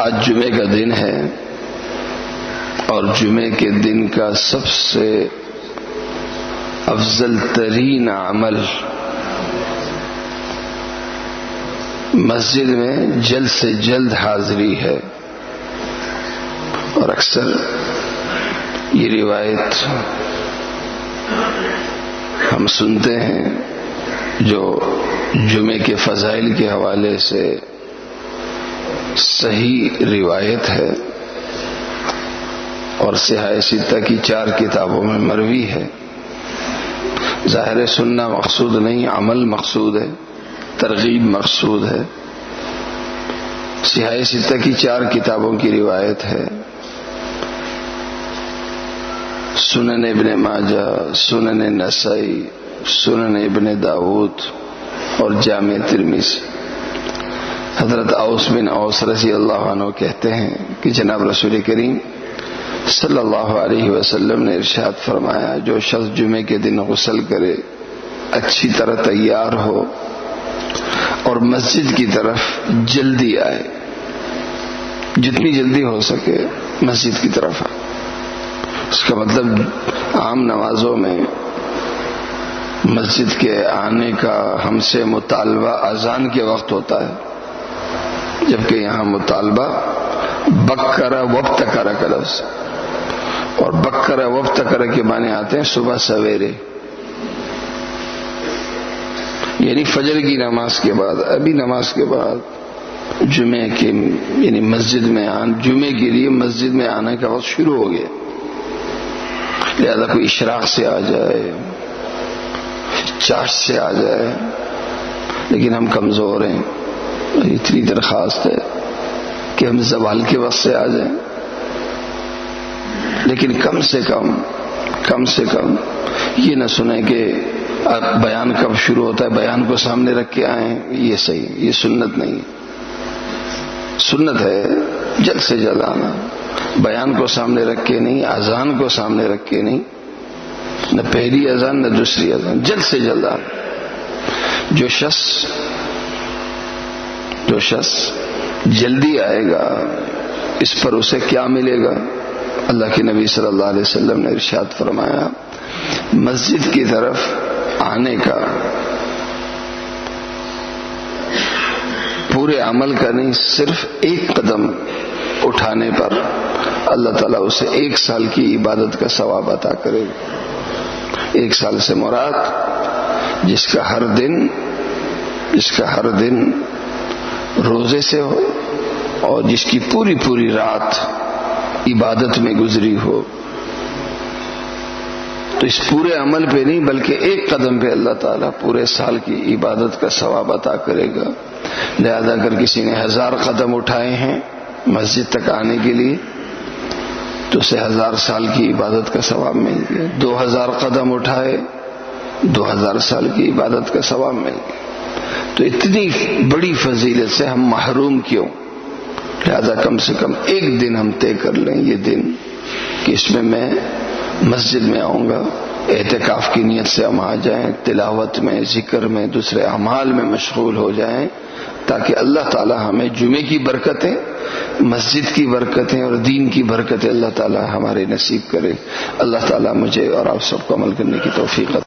آج جمعے کا دن ہے اور جمعے کے دن کا سب سے افضل ترین عمل مسجد میں جلد سے جلد حاضری ہے. اور اکثر یہ روایت ہم سنتے ہیں جو جمعے کے فضائل کے حوالے سے صحیح روایت ہے اور صحاح ستہ کی 4 کتابوں میں مروی ہے. ظاہر سننا مقصود نہیں، عمل مقصود ہے، ترغیب مقصود ہے. صحاح ستہ کی 4 کتابوں کی روایت ہے. سنن ابن ماجہ، سنن نسائی، سنن ابن داود اور جامع ترمذی. حضرت اوس بن اوس رضی اللہ عنہ کہتے ہیں کہ جناب رسول کریم صلی اللہ علیہ وسلم نے ارشاد فرمایا، جو شخص جمعے کے دن غسل کرے، اچھی طرح تیار ہو اور مسجد کی طرف جلدی آئے، جتنی جلدی ہو سکے مسجد کی طرف آئے. اس کا مطلب عام نمازوں میں مسجد کے آنے کا ہم سے مطالبہ اذان کے وقت ہوتا ہے، جبکہ یہاں مطالبہ بکرا وابتکرا کا لفظ، اور بکرا وابتکرا کے معنی آتے ہیں صبح سویرے، یعنی فجر کی نماز کے بعد. ابھی نماز کے بعد جمعے کے یعنی مسجد میں جمعے کے لیے مسجد میں آنے کا وقت شروع ہو گیا. لہذا کوئی اشراق سے آ جائے، چاش سے آ جائے، لیکن ہم کمزور ہیں. اتنی درخواست ہے کہ ہم زوال کے وقت سے آ جائیں، لیکن کم سے کم یہ نہ سنیں کہ بیان کب شروع ہوتا ہے، بیان کو سامنے رکھ کے آئیں. یہ صحیح، یہ سنت نہیں. سنت ہے جلد سے جلد آنا، بیان کو سامنے رکھ کے نہیں، اذان کو سامنے رکھ کے نہیں، نہ پہلی اذان نہ دوسری اذان، جلد سے جلد آنا. جو شخص جلدی آئے گا اس پر اسے کیا ملے گا؟ اللہ کے نبی صلی اللہ علیہ وسلم نے ارشاد فرمایا، مسجد کی طرف آنے کا پورے عمل کا نہیں، صرف ایک قدم اٹھانے پر اللہ تعالیٰ اسے 1 سال کی عبادت کا ثواب عطا کرے گا. 1 سال سے مراد جس کا ہر دن روزے سے ہو اور جس کی پوری رات عبادت میں گزری ہو. تو اس پورے عمل پہ نہیں بلکہ ایک قدم پہ اللہ تعالیٰ پورے سال کی عبادت کا ثواب عطا کرے گا. لہذا اگر کسی نے 1000 قدم اٹھائے ہیں مسجد تک آنے کے لیے تو اسے 1000 سال کی عبادت کا ثواب مل گیا. 2000 قدم اٹھائے 2000 سال کی عبادت کا ثواب مل گیا. تو اتنی بڑی فضیلت سے ہم محروم کیوں؟ لہذا کم سے کم ایک دن ہم طے کر لیں، یہ دن کہ اس میں مسجد میں آؤں گا. اعتکاف کی نیت سے ہم آ جائیں، تلاوت میں، ذکر میں، دوسرے اعمال میں مشغول ہو جائیں، تاکہ اللہ تعالی ہمیں جمعے کی برکتیں، مسجد کی برکتیں اور دین کی برکتیں اللہ تعالی ہمارے نصیب کرے. اللہ تعالی مجھے اور آپ سب کو عمل کرنے کی توفیق عطا